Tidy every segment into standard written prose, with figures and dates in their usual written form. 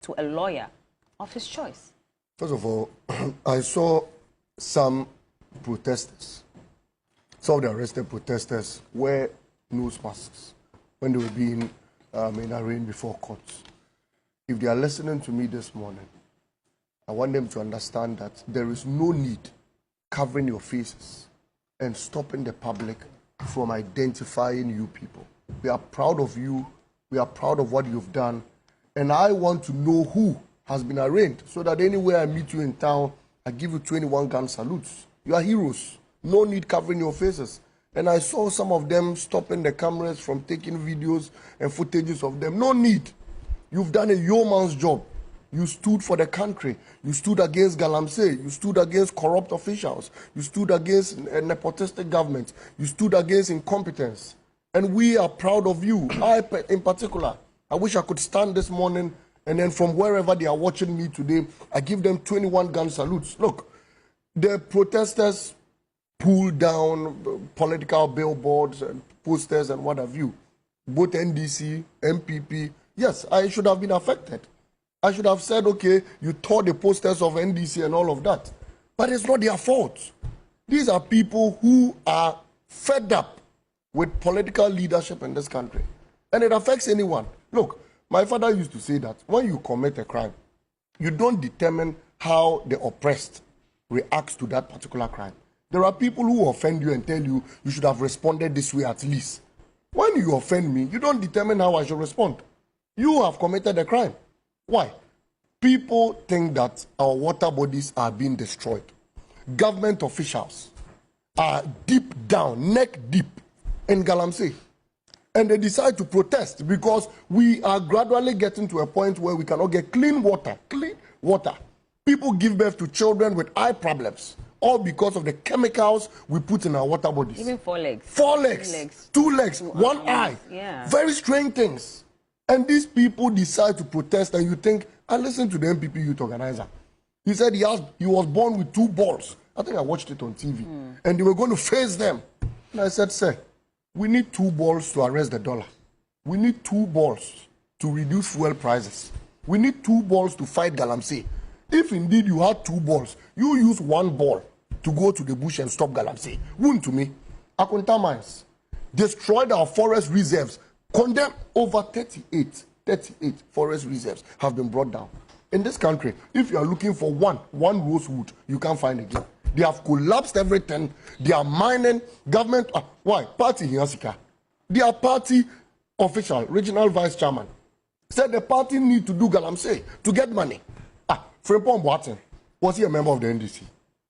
to a lawyer of his choice? First of all, I saw some protesters, some of the arrested protesters wear nose masks when they were being arraigned before courts. If they are listening to me this morning, I want them to understand that there is no need covering your faces and stopping the public from identifying you people. We are proud of you. We are proud of what you've done. And I want to know who has been arraigned so that anywhere I meet you in town, I give you 21 gun salutes. You are heroes. No need covering your faces. And I saw some of them stopping the cameras from taking videos and footages of them. No need. You've done a yeoman's job. You stood for the country. You stood against Galamsey. You stood against corrupt officials. You stood against a nepotistic government. You stood against incompetence. And we are proud of you. I, in particular, I wish I could stand this morning and then from wherever they are watching me today, I give them 21 gun salutes. Look, the protesters pulled down political billboards and posters and what have you. Both NDC, MPP. Yes, I should have been affected. I should have said, okay, you tore the posters of NDC and all of that. But it's not their fault. These are people who are fed up with political leadership in this country. And it affects anyone. Look, my father used to say that when you commit a crime, you don't determine how the oppressed reacts to that particular crime. There are people who offend you and tell you, you should have responded this way at least. When you offend me, you don't determine how I should respond. You have committed a crime. Why? People think that our water bodies are being destroyed. Government officials are deep down, neck deep in Galamsey. And they decide to protest because we are gradually getting to a point where we cannot get clean water. Clean water. People give birth to children with eye problems, all because of the chemicals we put in our water bodies. Even 4 legs. 4 legs. 2 legs. 1 eye. Yeah. Very strange things. And these people decide to protest, and you think, I listened to the MPP youth organizer. He said he was born with 2 balls. I think I watched it on TV. And they were going to face them. And I said, sir, we need 2 balls to arrest the dollar. We need 2 balls to reduce fuel prices. We need 2 balls to fight Galamsey. If indeed you had 2 balls, you use 1 ball to go to the bush and stop Galamsey. Wouldn't to me? Akunta mines destroyed our forest reserves. Condemned over 38 forest reserves have been brought down. In this country, if you are looking for one rosewood, you can't find again. They have collapsed everything. They are mining. Government, why? Party Hiansika. Their party official, regional vice chairman, said the party need to do Galamsey to get money. Frimpong Boateng, was he a member of the NDC?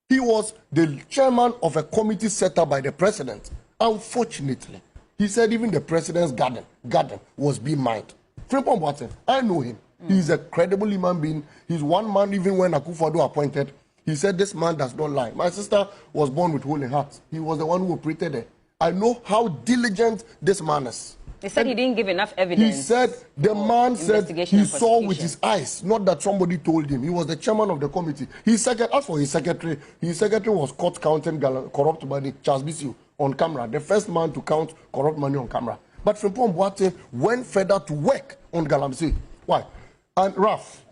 He was the chairman of a committee set up by the president. Unfortunately, he said even the president's garden was being mined. Frimpong Boateng, I know him. He's a credible human being. He's one man, even when Akufo-Addo appointed, he said this man does not lie. My sister was born with holy heart. He was the one who operated it. I know how diligent this man is. He said he didn't give enough evidence. He said, the man said he saw with his eyes, not that somebody told him. He was the chairman of the committee. As for his secretary was caught counting corrupt money, Charles Bisiu, on camera. The first man to count corrupt money on camera. But Frimpong Boateng went further to work on Galamsey. Why? And RAF,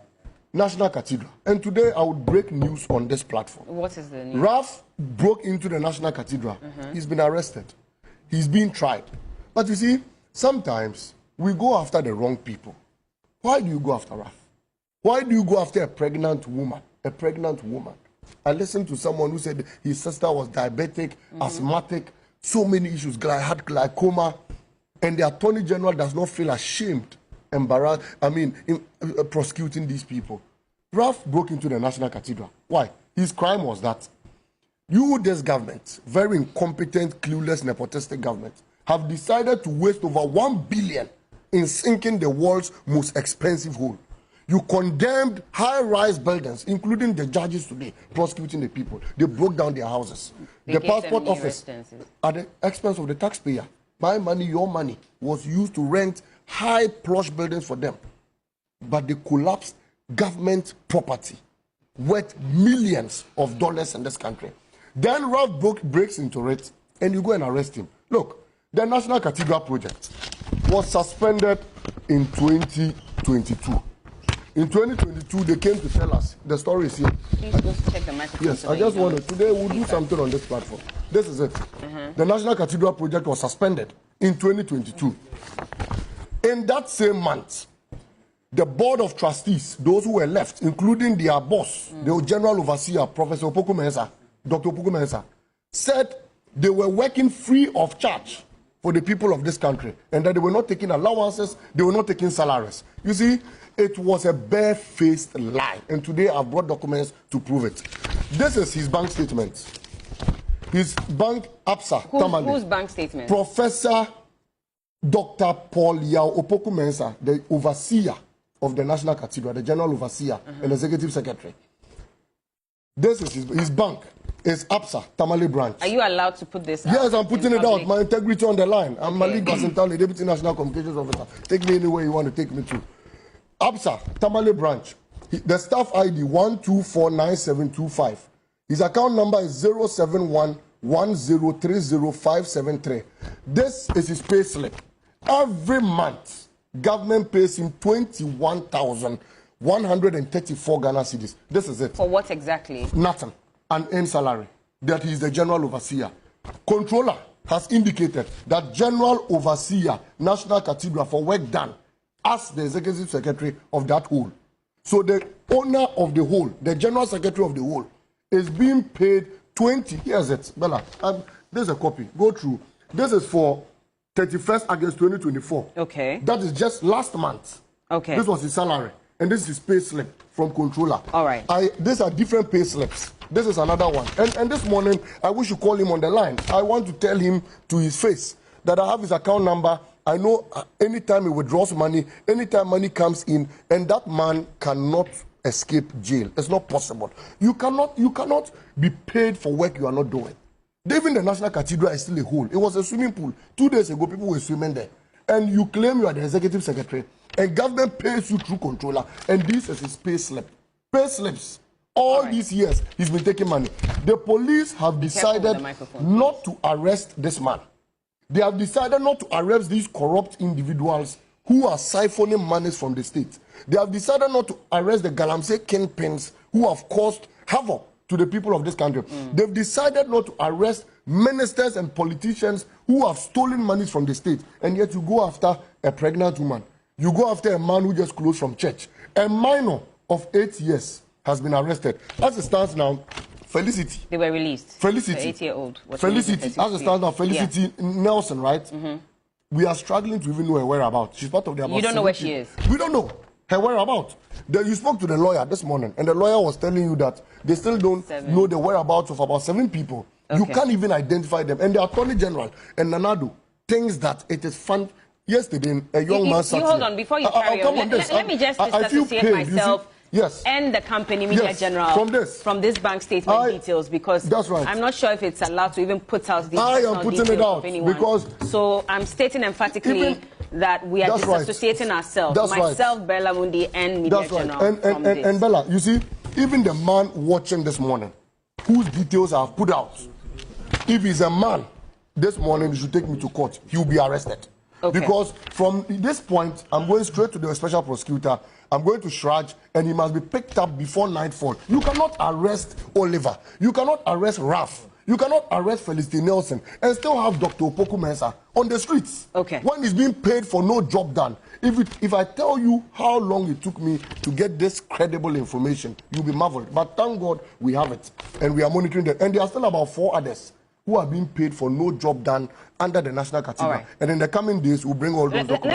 National Cathedral. And today I would break news on this platform. What is the news? RAF broke into the National Cathedral. He's been arrested. He's being tried. But you see, sometimes we go after the wrong people. Why do you go after RAF? Why do you go after a pregnant woman? A pregnant woman. I listened to someone who said his sister was diabetic, asthmatic, so many issues, had glaucoma, and the Attorney General does not feel ashamed, embarrassed, prosecuting these people. RAF broke into the National Cathedral. Why? His crime was that you, this government, very incompetent, clueless, nepotistic government, have decided to waste over 1 billion in sinking the world's most expensive hole. You condemned high-rise buildings, including the judges today, prosecuting the people. They broke down their houses. The passport office, at the expense of the taxpayer, my money, your money, was used to rent high plush buildings for them. But they collapsed government property worth millions of dollars in this country. Then RAF breaks into it, and you go and arrest him. Look, the National Cathedral project was suspended in 2022. In 2022, they came to tell us. The story is here. Please go check the microphone. Yes, so I that just you don't wanted. Today we'll do something on this platform. This is it. The National Cathedral project was suspended in 2022. In that same month, the board of trustees, those who were left, including their boss, the general overseer, Professor Opoku Mensah, Dr. Opoku Mensah, said they were working free of charge for the people of this country and that they were not taking allowances, they were not taking salaries. You see, it was a barefaced lie. And today I've brought documents to prove it. This is his bank statement. His bank, APSA, Tamale. Whose bank statement? Professor Dr. Paul Yao Opoku Mensah, the overseer of the National Cathedral, the general overseer and executive secretary. This is his bank. It's APSA, Tamale branch. Are you allowed to put this out? Yes, I'm putting it public? out. My integrity on the line. I'm Malik Basintali, Deputy National Communications Officer. Take me anywhere you want to take me to. APSA, Tamale branch. The staff ID 1249725. His account number is 07110305573. This is his pay slip. Every month, government pays him 21,134 Ghana cedis. This is it. For what exactly? Nothing. An end salary. That he is the general overseer. Controller has indicated that general overseer, National Cathedral, for work done as the executive secretary of that whole. So the owner of the whole, the general secretary of the whole, is being paid 20. Here's it, Bella. There's a copy. Go through. This is for 31st August 2024. Okay. That is just last month. Okay. This was his salary. And this is his pay slip from controller. All right. These are different pay slips. This is another one. And this morning, I wish you call him on the line. I want to tell him to his face that I have his account number. I know anytime he withdraws money, anytime money comes in, and that man cannot escape jail. It's not possible. You cannot be paid for work you are not doing. Even the National Cathedral is still a hole. It was a swimming pool. 2 days ago, people were swimming there. And you claim you are the executive secretary, and government pays you through controller, and this is his pay slip. Pay slips. All these years, he's been taking money. The police have decided not to arrest this man. They have decided not to arrest these corrupt individuals who are siphoning monies from the state. They have decided not to arrest the Galamsey kingpins who have caused havoc to the people of this country. They've decided not to arrest ministers and politicians who have stolen monies from the state. And yet you go after a pregnant woman. You go after a man who just closed from church. A minor of 8 years has been arrested. As it stands now, Felicity. They were released. Felicity. The 8-year-old. Felicity. As it stands now, Felicity Nelson, right? We are struggling to even know her whereabouts. She's part of the about. You don't know where she is? We don't know her whereabouts. You spoke to the lawyer this morning, and the lawyer was telling you that they still don't know the whereabouts of about 7 people. Okay. You can't even identify them. And the Attorney General and Nanado thinks that it is fun. Yesterday, a young man sat hold on, before you carry on, let me just disassociate myself and the company Media General from this bank statement details, because that's right. I'm not sure if it's allowed to even put out these I am putting it out because so I'm stating emphatically that we are disassociating ourselves, myself, Bella Mundi, and Media General from this. And Bella, you see, even the man watching this morning, whose details I have put out, if he's a man, this morning you should take me to court. He will be arrested. Okay. Because from this point, I'm going straight to the special prosecutor. I'm going to Shraj, and he must be picked up before nightfall. You cannot arrest Oliver. You cannot arrest Ralph. You cannot arrest Felicity Nelson and still have Dr. Opoku Mensah on the streets. Okay. When he's being paid for no job done. If I tell you how long it took me to get this credible information, you'll be marveled. But thank God we have it, and we are monitoring them. And there are still about 4 others who are being paid for no job done under the National Cathedral. And in the coming days, we'll bring all those documents.